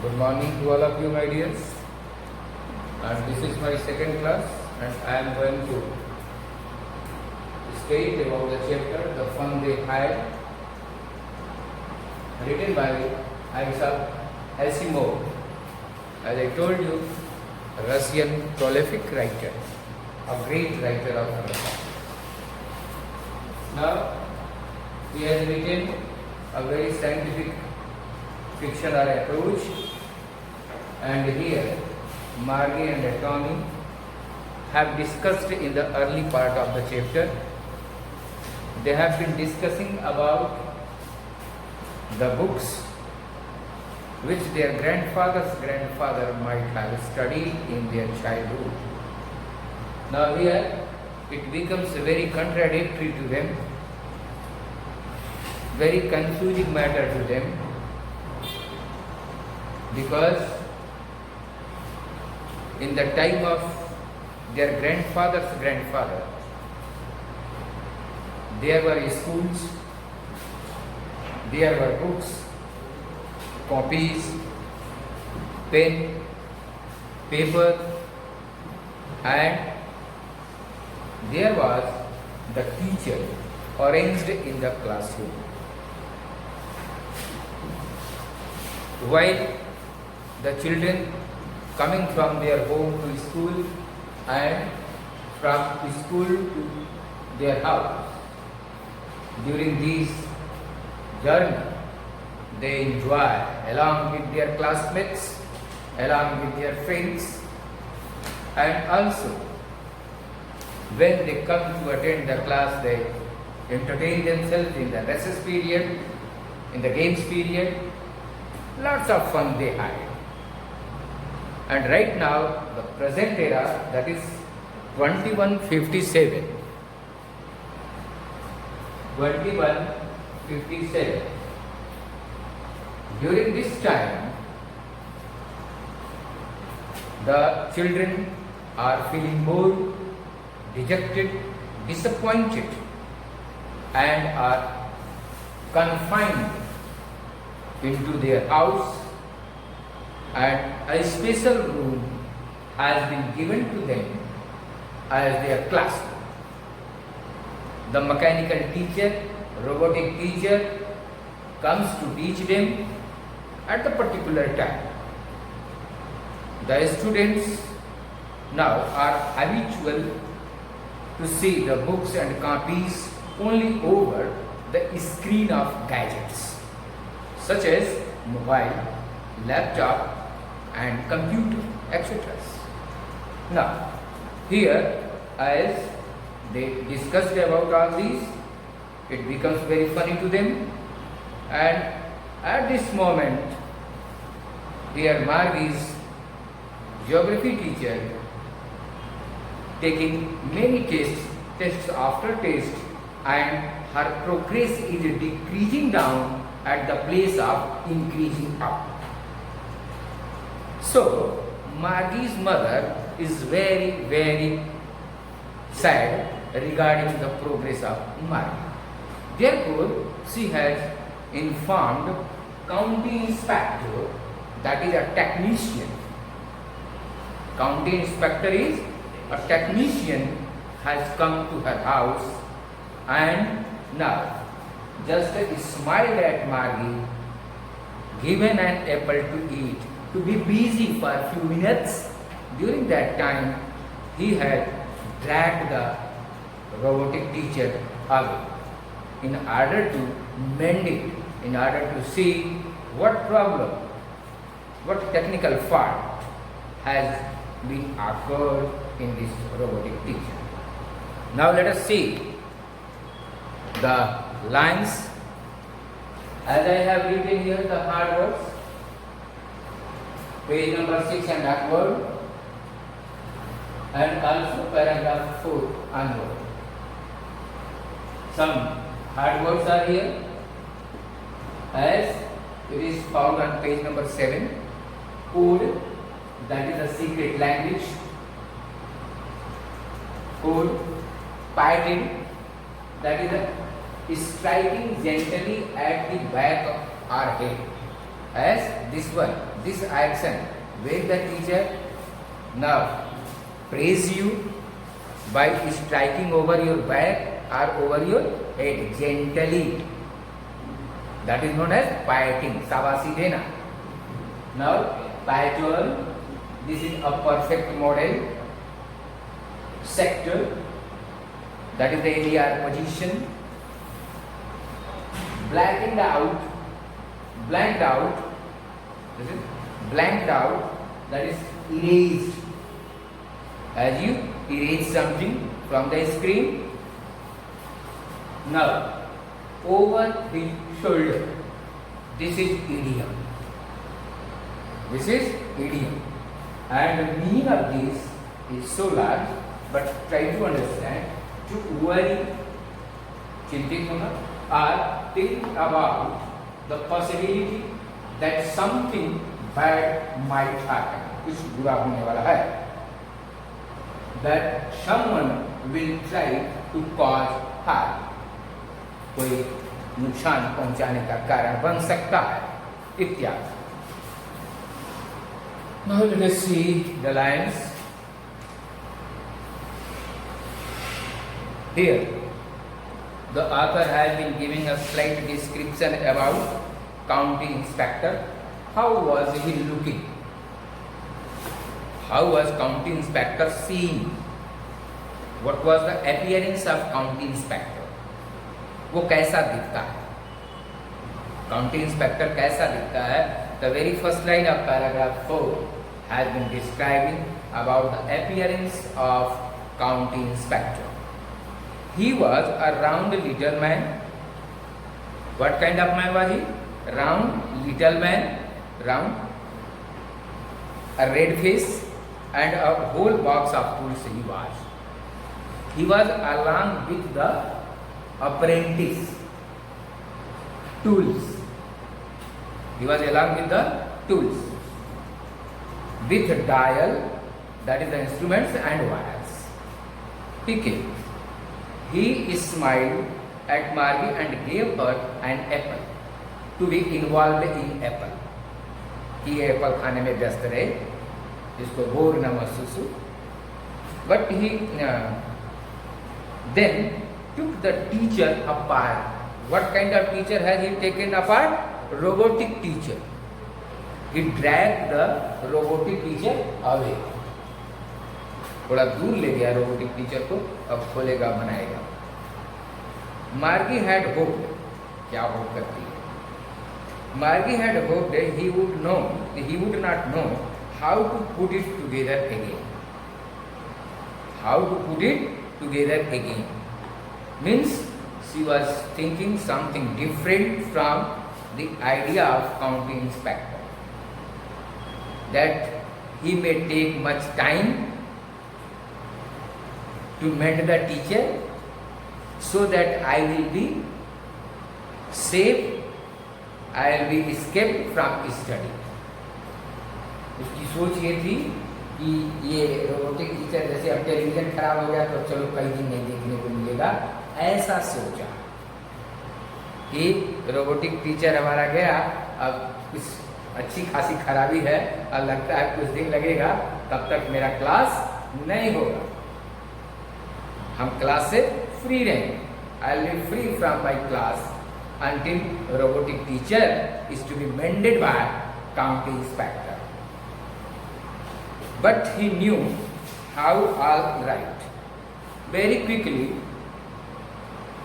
Good morning to all of you, my dears. And this is my second class, and I am going to state about the chapter "The Fun They Had," written by Isaac Asimov. As I told you, a Russian prolific writer, a great writer of Russia. Now, he has written a very scientific fictional approach, and here Margie and Tommy have discussed in the early part of the chapter. They have been discussing about the books which their grandfather's grandfather might have studied in their childhood. Now here it becomes very contradictory to them, very confusing matter to them, because in the time of their grandfather's grandfather, there were schools, there were books, copies, pen, paper, and there was the teacher arranged in the classroom. While the children coming from their home to school and from school to their house, during this journey, they enjoy along with their classmates, along with their friends, and also when they come to attend the class, they entertain themselves in the recess period, in the games period. Lots of fun they had. And right now, the present era, that is 2157. 2157. During this time, the children are feeling bored, dejected, disappointed, and are confined into their house, and a special room has been given to them as their classroom. The mechanical teacher, robotic teacher comes to teach them at the particular time. The students now are habitual to see the books and copies only over the screen of gadgets such as mobile, laptop, and computer, etc. Now, here, as they discussed about all these, it becomes very funny to them, and at this moment, here Margie's geography teacher taking many tests after test, and her progress is decreasing down at the place of increasing up. So, Margie's mother is very, very sad regarding the progress of Margie. Therefore, she has informed county inspector, that is a technician. County inspector is a technician, has come to her house, and now just smiled at Margie, given an apple to eat, to be busy for a few minutes. During that time, he had dragged the robotic teacher away in order to mend it, in order to see what problem, what technical fault has been occurred in this robotic teacher. Now let us see the lines. As I have written here the hard words, page number 6 and upward, and also paragraph 4 onward. Some hard words are here, as it is found on page number 7. Code, that is a secret language. Code. Pattern, that is a striking gently at the back of our head. as this one, this action, when the teacher now praise you by striking over your back or over your head gently. That is known as patting, shabashi dena. Now pat on, this is a perfect model sector, that is the area position. Blanked out, this is blanked out, that is erased. As you erase something from the screen. Now, over the shoulder, this is idiom. This is idiom. And the meaning of this is so large, but try to understand. To worry, चिंतित होना, or think about the possibility that something bad might happen. कुछ बुरा होने वाला है. That someone will try to cause harm. कोई नुकसान पहुंचाने का कारण बन सकता है, इत्यादि. Now let us see the lines. Here, the author has been giving a slight description about county inspector. How was he looking? How was county inspector seen? What was the appearance of county inspector? वो कैसा दिखता है? County inspector कैसा दिखता है? The very first line of paragraph 4 has been describing about the appearance of county inspector. He was a round little man. What kind of man was he? Round little man, round, a red face, and a whole box of tools he was. He was along with the apprentice, tools. He was along with the tools, with dial, that is the instruments, and wires. Okay. He smiled at Margie and gave her an apple to be involved in apple. कि ये Apple खाने में व्यस्त रहे, इसको bore न महसूस हो. But he then took the teacher apart. What kind of teacher has he taken apart? Robotic teacher. He dragged the robotic teacher away. थोड़ा दूर ले गया रोबोटिक टीचर को, अब खोलेगा बनाएगा. मार्गी हैड होप्ड, क्या होप करती है? मार्गी had hoped he would not know how to put it together again. How to put it together again means she was thinking something different from the idea of county inspector. That he may take much time to mend the teacher so that I will be safe, I will be escaped from study. उसकी सोच ये थी कि ये robotic teacher जैसे अब television खराब हो गया तो चलो कई दिन नहीं देखने को मिलेगा, ऐसा सोचा कि रोबोटिक टीचर हमारा गया, अब कुछ अच्छी खासी खराबी है और लगता है कुछ दिन लगेगा, तब तक मेरा क्लास नहीं होगा, हम क्लास से फ्री रहेंगे. I will be free from my class until robotic teacher is to be mended by county inspector. But he knew how all right. Very quickly,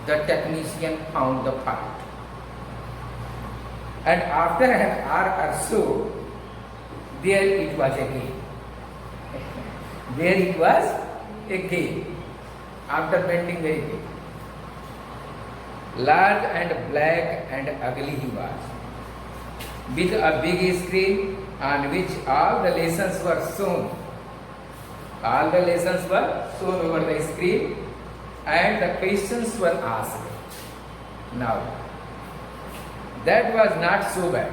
the technician found the fault. And after an hour or so, there it was again. There it was again. After bending very quickly. Large and black and ugly he was, with a big screen on which all the lessons were shown. All the lessons were shown over the screen and the questions were asked. Now, that was not so bad.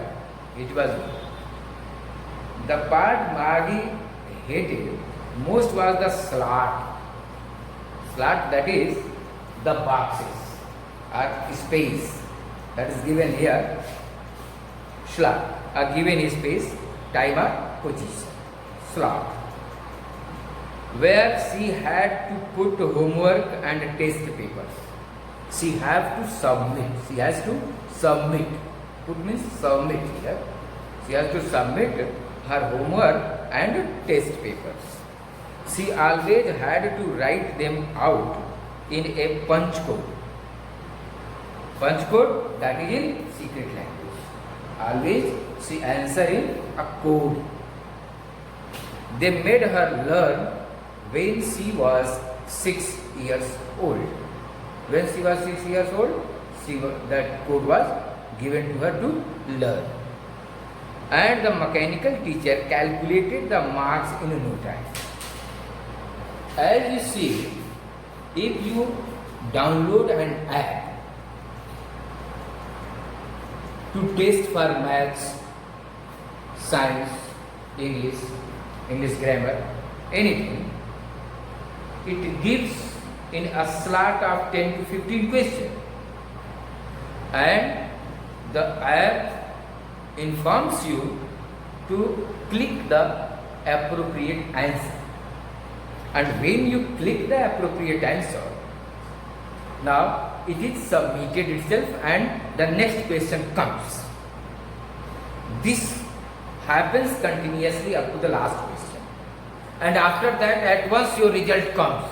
It was good. The part Margie hated most was the slot. Slot, that is the boxes or space that is given here. Slot. given space, time or position, slot, where she had to put homework and test papers. She have to submit. She has to submit. Put means submit here. She has to submit her homework and test papers. She always had to write them out in a punch code. Punch code, that is in secret language. Always she answer in a code. They made her learn when she was 6 years old. When she was 6 years old, that code was given to her to learn. And the mechanical teacher calculated the marks in no time. As you see, if you download an app to test for maths, science, English grammar, anything, it gives in a slot of 10 to 15 questions, and the app informs you to click the appropriate answer. And when you click the appropriate answer, now it is submitted itself and the next question comes. This happens continuously up to the last question, and after that at once your result comes.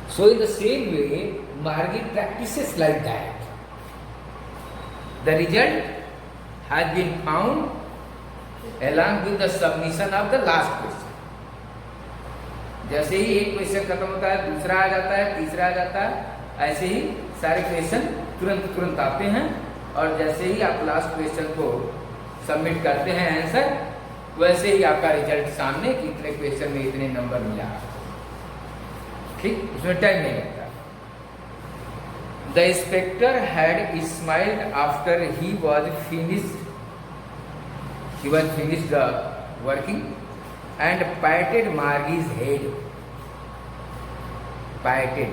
So in the same way, Margie practices like that. The result has been found along with the submission of the last question. जैसे ही एक question खत्म होता है, दूसरा आ जाता है, तीसरा आ जाता है, ऐसे ही सारे क्वेश्चन तुरंत आते हैं, और जैसे ही आप लास्ट क्वेश्चन को सबमिट करते हैं आंसर, वैसे ही आपका रिजल्ट सामने कि इतने क्वेश्चन में इतने नंबर मिला। ठीक, उसमें टाइम नहीं लगता। The inspector had smiled after he was finished the working and patted Margie's head. Patted,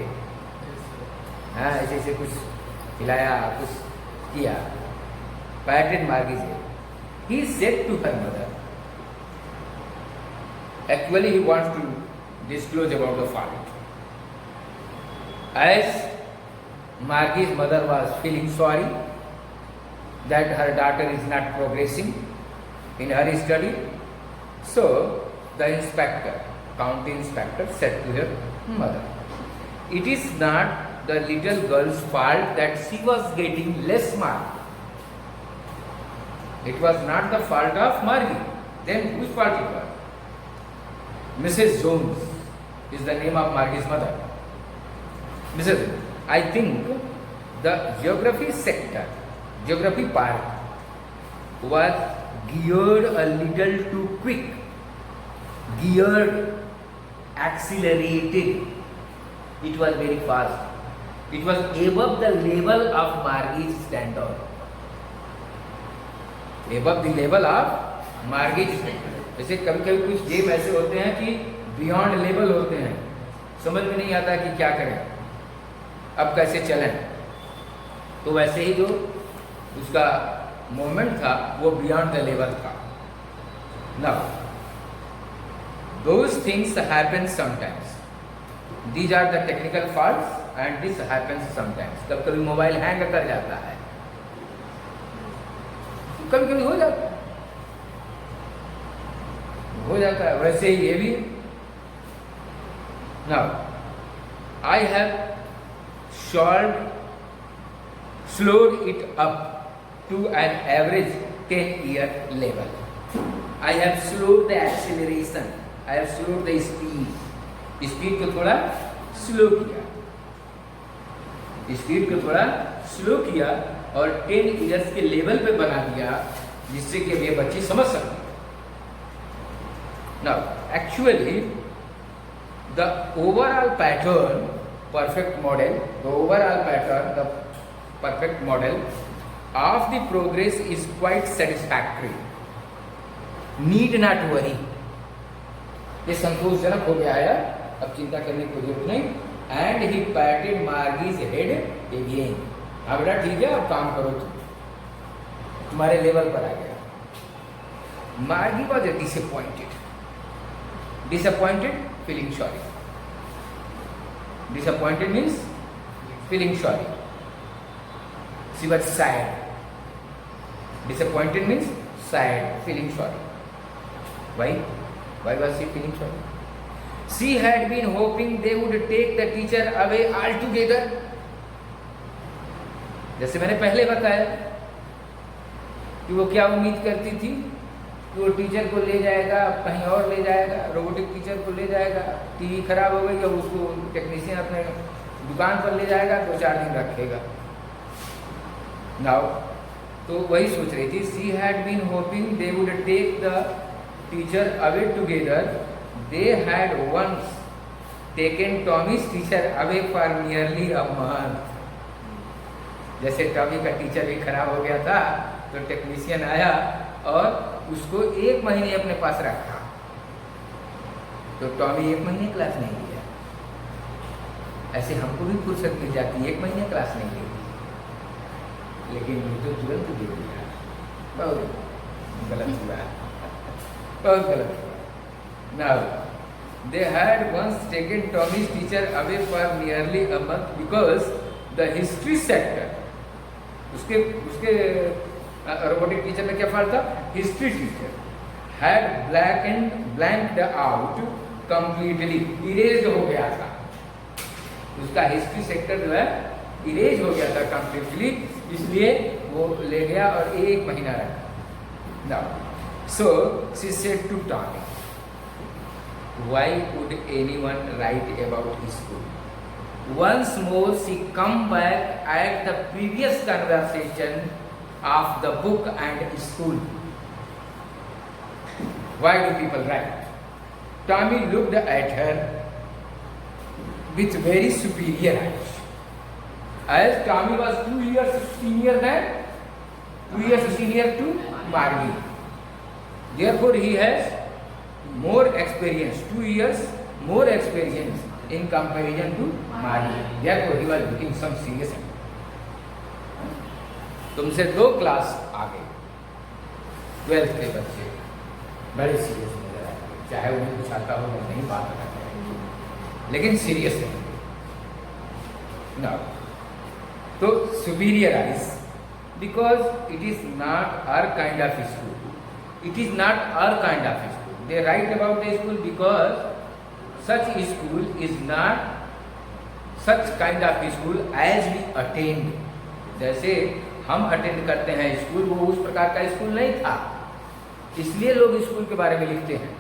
हाँ ऐसे कुछ हिलाया, कुछ किया। Patted Margie's head. He said to her mother. Actually, he wants to disclose about the fault. As Margie's mother was feeling sorry that her daughter is not progressing in her study, so the inspector, county inspector, said to her mother, "It is not the little girl's fault that she was getting less mark. It was not the fault of Margie. Then whose fault it was?" Mrs. Jones is the name of Margie's mother. Mrs. I think the geography sector, geography part was geared a little too quick, geared, accelerated. It was very fast. It was above the level of Margie's standard. Above the level of Margie's standard. जैसे कभी कभी कुछ game ऐसे होते हैं कि beyond level होते हैं, समझ में नहीं आता कि क्या करें, अब कैसे चलें, तो वैसे ही जो उसका मोमेंट था वो बियॉन्ड द लेवल था। Now those things happen sometimes, these are the technical faults and this happens sometimes. कभी कभी मोबाइल हैंग कर जाता है, कभी कभी हो जाता है, वैसे ही ये भी। Now I have slowed it up to an average 10-year level. I have slowed the acceleration. I have slowed the speed. Speed को थोड़ा स्लो किया, स्पीड को थोड़ा स्लो किया और 10 इयर्स के लेवल पे बना दिया, जिससे कि ये बच्चे समझ सकते। Now, actually, the overall pattern, perfect model, the overall pattern, the perfect model of the progress is quite satisfactory. Need not worry. ये संतोषजनक हो गया है, अब चिंता करने की जरूरत नहीं। And he patted Margie's head again. अब बेटा ठीक है, अब काम करो तुम तुम्हारे लेवल पर आ गया। मार्गी was disappointed, disappointed feeling sorry, disappointed means feeling sorry. She was sad. Disappointed means sad, feeling sorry. Why was she feeling sorry? She had been hoping they would take the teacher away altogether. जैसे मैंने पहले बताया कि वो क्या उम्मीद करती थी कि वो टीचर को ले जाएगा, कहीं और ले जाएगा, रोबोटिक टीचर को ले जाएगा, टीवी खराब हो गई, अब उसको टेक्नीशियन अपने दुकान पर ले जाएगा, 2-4 दिन रखेगा। नाउ तो वही सोच रही थी। She had been hoping they would take the teacher away together. They had once taken Tommy's teacher away for nearly a month. जैसे टॉमी का टीचर भी खराब हो गया था तो टेक्नीशियन आया और उसको 1 महीने अपने पास रखा। तो टॉमी 1 महीने क्लास नहीं लिया। ऐसे हमको भी फुर्सत मिल जाती, 1 महीने क्लास नहीं लेती, लेकिन मुझे तो तुरंत दे दिया। बहुत गलत हुआ, बहुत गलत हुआ। Now they had once taken Tommy's teacher away for nearly a month because the history sector, उसके रोबोटिक टीचर में क्या फॉल्ट था? History teacher had blanked out completely, erase हो गया था। उसका हिस्ट्री सेक्टर जो है इरेज हो गया था कंप्लीटली, इसलिए वो ले गया और 1 महीना रखा। Now so she said to Tommy, why would anyone write about school? Once more she come back at the previous conversation of the book and school. Why do people write? Tommy looked at her with very superior eyes. As Tommy was 2 years senior to Margie. Therefore he has more experience, 2 years more experience in comparison to Margie. Therefore he was looking some serious. तुमसे 2 class आगे 12th के बच्चे बड़े serious नजर आए, चाहे उन्हें कुछ आता हो नहीं बात करते हैं, लेकिन सीरियस है ना। तो superior eyes because it is not our kind of school, it is not our kind of school. They write about the school because such school is not such kind of school as we attend. जैसे हम attend करते हैं school, वो उस प्रकार का school नहीं था, इसलिए लोग स्कूल के बारे में लिखते हैं।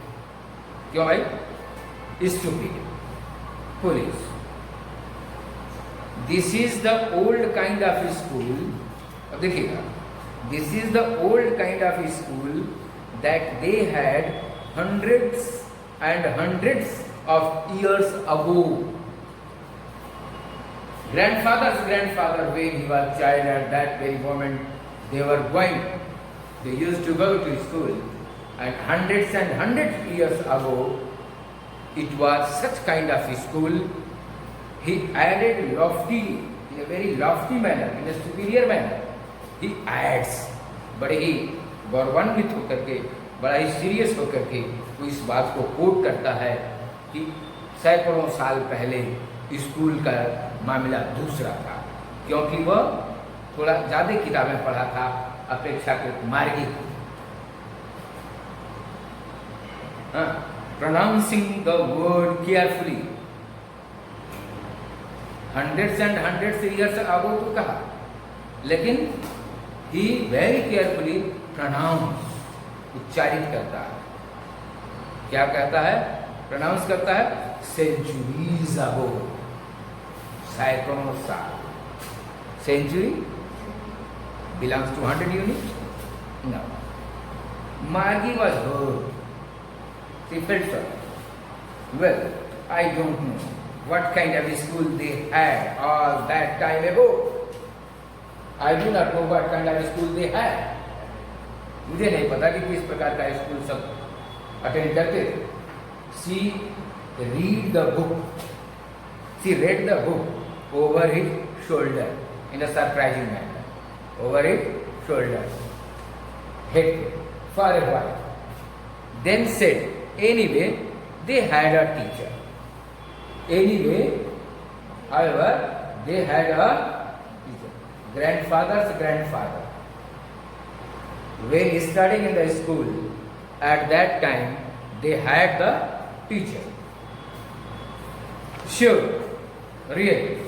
क्यों भाई? Stupid, police. This is the old kind of school. अब देखिएगा, this is the old kind of school that they had hundreds and hundreds of years ago. Grandfather's grandfather, when he was child, at that very moment they were going, they used to go to school, and hundreds years ago it was such kind of school. He added lofty, in a very lofty manner, in a superior manner, he adds, बड़े ही गौरवान्वित होकर के, बड़ा ही serious होकर के वो इस बात को कोट करता है कि सैकड़ों साल पहले स्कूल का मामला दूसरा था, क्योंकि वह थोड़ा ज़्यादा किताबें पढ़ा था अपेक्षाकृत मार्गी को। Pronouncing the word carefully, hundreds years ago तो कहा, लेकिन ही वेरी केयरफुली प्रोनाउंस, उच्चारित करता है। क्या कहता है? प्रोनाउंस करता है सेंचुरीज अगो, सैकड़ों साल। Century belongs to 100 unit? No. Margie was hurt. She felt sorry. Well, I don't know what kind of school they had all that time ago. I do not know what kind of school they had. मुझे नहीं पता कि किस प्रकार का school सब attend करते थे। She read the book. She read the book over his shoulder in a surprising manner. Over his shoulder. hated for a while. Then said, anyway, they had a teacher. Anyway, however, they had a teacher. Grandfather's grandfather. When studying in the school, at that time, they had the teacher. Sure, really,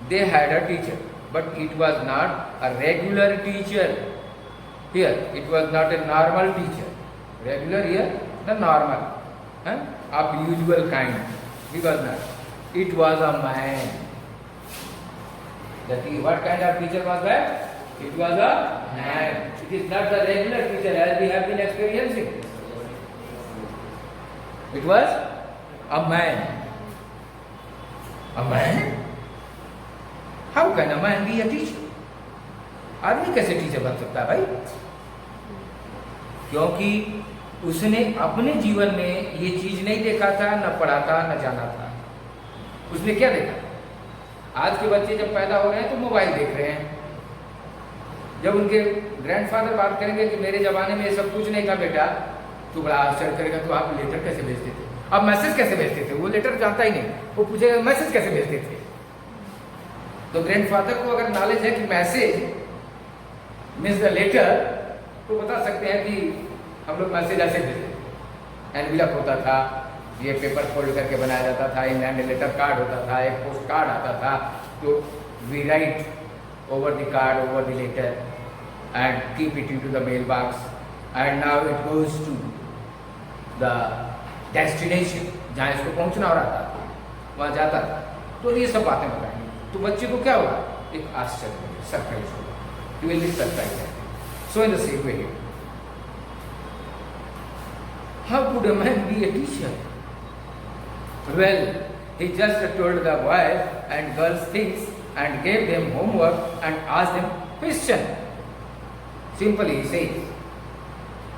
they had a teacher, but it was not a regular teacher. Here, it was not a normal teacher. Regular here, the normal, of usual kind. It was not. It was a man. What kind of teacher was that? It was a man. It is not the regular teacher as we have been experiencing. It was a man. A man? How can a man be a teacher? आदमी कैसे teacher बन सकता है भाई? क्योंकि उसने अपने जीवन में ये चीज नहीं देखा था, न पढ़ा था, न जाना था. उसने क्या देखा? आज के बच्चे जब पैदा हो रहे हैं तो मोबाइल देख रहे हैं. जब उनके ग्रैंडफादर बात करेंगे कि मेरे जमाने में ये सब कुछ नहीं था बेटा, तो बड़ा आश्चर्य करेगा, तो आप लेटर कैसे भेजते थे, अब मैसेज कैसे भेजते थे? वो लेटर जानता ही नहीं, वो पूछेगा मैसेज कैसे भेजते थे. तो ग्रैंडफादर को अगर नॉलेज है कि मैसेज मीन्स द लेटर, तो बता सकते हैं कि हम लोग मैसेज ऐसे भेजते. एनविलप होता था, ये पेपर फोल्ड करके बनाया जाता था, इन लेटर कार्ड होता था, एक पोस्ट कार्ड आता था, तो we write over the card, over the letter, and keep it into the mailbox, and now it goes to the destination जहाँ इसको पहुँचना हो रहा था, वहाँ जाता था. तो ये सब बातें बताएंगे, तो बच्चे को क्या होगा? एक आश्चर्य, सरप्राइज होगा. You will be surprised. So in the same way, how could a man be a teacher? Well, he just told the boys and girls things and gave them homework and asked them question. Simply he says,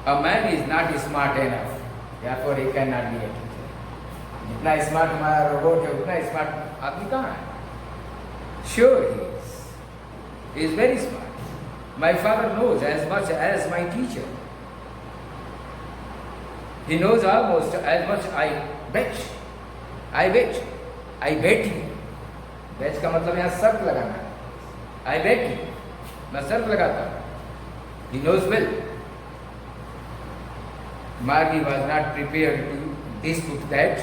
a man is not smart enough, therefore he cannot be a teacher. जितना smart हमारा robot है उतना smart आदमी कहाँ है? Sure he is. He is very smart. My father knows as much as my teacher. He knows almost as much. I bet. I bet you. Batch का मतलब यहाँ शर्त लगाना है. I bet you. मैं शर्त लगाता हूँ. He knows well. Margie was not prepared to dispute that,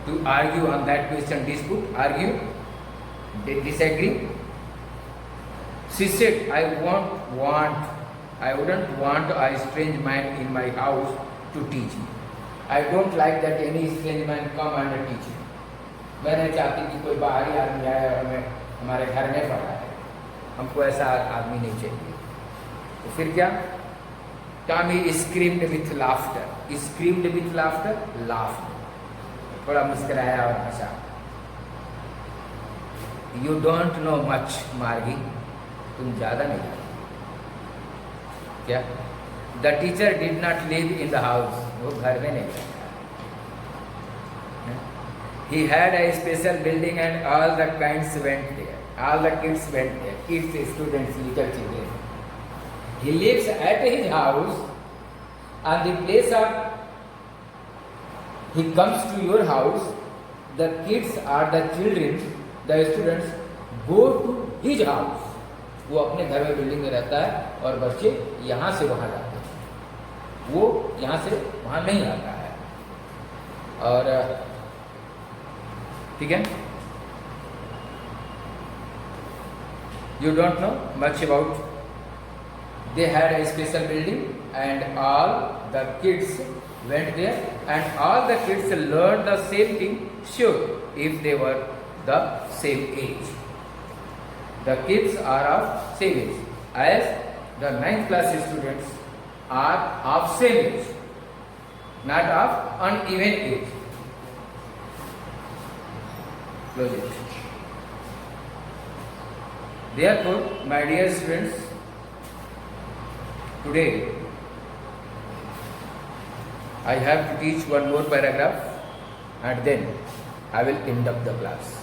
to argue on that question. Argue, disagree. She said, I wouldn't want a strange man in my house to teach me. I don't like that any strange man come and teach me. मैं नहीं चाहती कि कोई बाहरी आदमी आए और हमें हमारे घर में पढ़ाए. हमको ऐसा आदमी नहीं चाहिए. तो फिर क्या? Tommy screamed with laughter. Screamed with laughter, laughed. थोड़ा मुस्कुराया और हंसा. You don't know much, Margie. तुम ज़्यादा नहीं जानते. क्या? The teacher did not live in the house. वो घर में नहीं रहता. He had a special building and all the kinds went there. All the kids went there. Kids, students, little children. He lives at his house, and the place of he comes to your house, the kids or the children, the students go to his house. वो अपने घर में building में रहता है और बच्चे यहाँ से वहाँ जाते हैं. वो यहाँ से वहाँ नहीं आता है. और ठीक है. You don't know much about. They had a special building and all the kids went there and all the kids learned the same thing, sure, if they were the same age. The kids are of same age, as the 9th class students are of same age, not of uneven age. Close it. Therefore, my dear students, today I have to teach one more paragraph and then I will end up the class.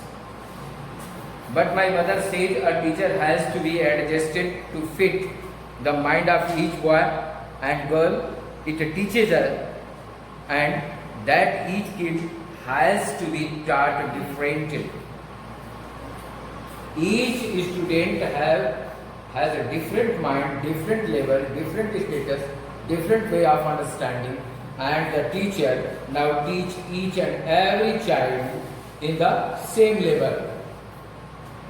But my mother said a teacher has to be adjusted to fit the mind of each boy and girl. It teaches us, and that each kid has to be taught differently. Each student has a different mind, different level, different status, different way of understanding, and the teacher now teach each and every child in the same level.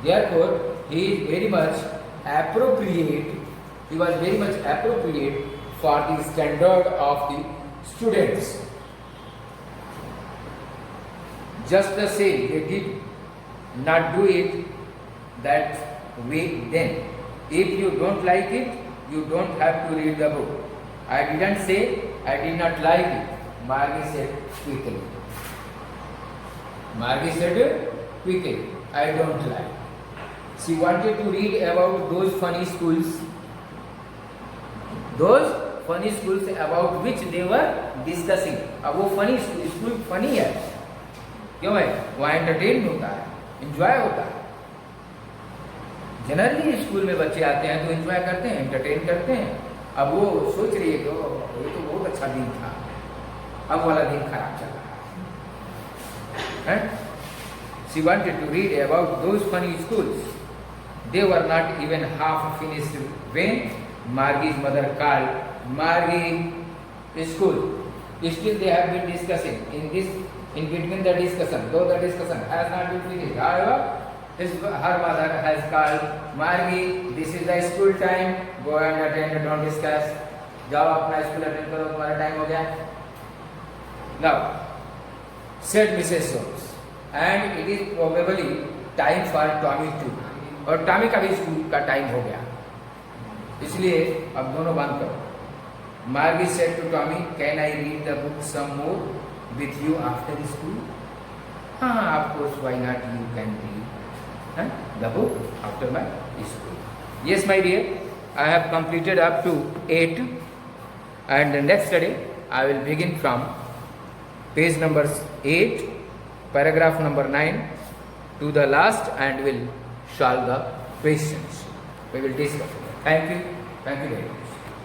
Therefore, he is very much appropriate. He was very much appropriate for the standard of the students. Just the same, they did not do it that way then. If you don't like it, you don't have to read the book. I didn't say I did not like it. Margie said quickly. Margie said quickly, I don't like. She wanted to read about those funny schools. Those funny schools about which they were discussing. अब वो funny school funny है. क्यों है? वहाँ entertain होता है, enjoy होता है. जनरली स्कूल में बच्चे आते हैं तो एंजॉय करते हैं, एंटरटेन करते हैं. अब वो सोच रही है कि ये तो बहुत अच्छा दिन था, अब वाला दिन खराब चल रहा है. She wanted to read about those funny schools. They were not even half finished when Margie's mother called Margie school. Still they have been discussing in between the discussion, though the discussion has not been finished. However, her mother has called Margie, this is the school time, go and attend, don't discuss. जाओ अपना school attend करो, तुम्हारा time हो गया. Now, said Mrs. Jones, and it is probably time for Tommy too. और Tommy का भी school का टाइम हो गया, इसलिए अब दोनों बंद करो. Margie said to Tommy, can I read the book some more with you after school? Of course, why not? You can read the book after my school. Yes, my dear, I have completed up to 8, and the next day I will begin from page number 8, paragraph number 9 to the last, and will solve the questions. We will discuss. Thank you very much.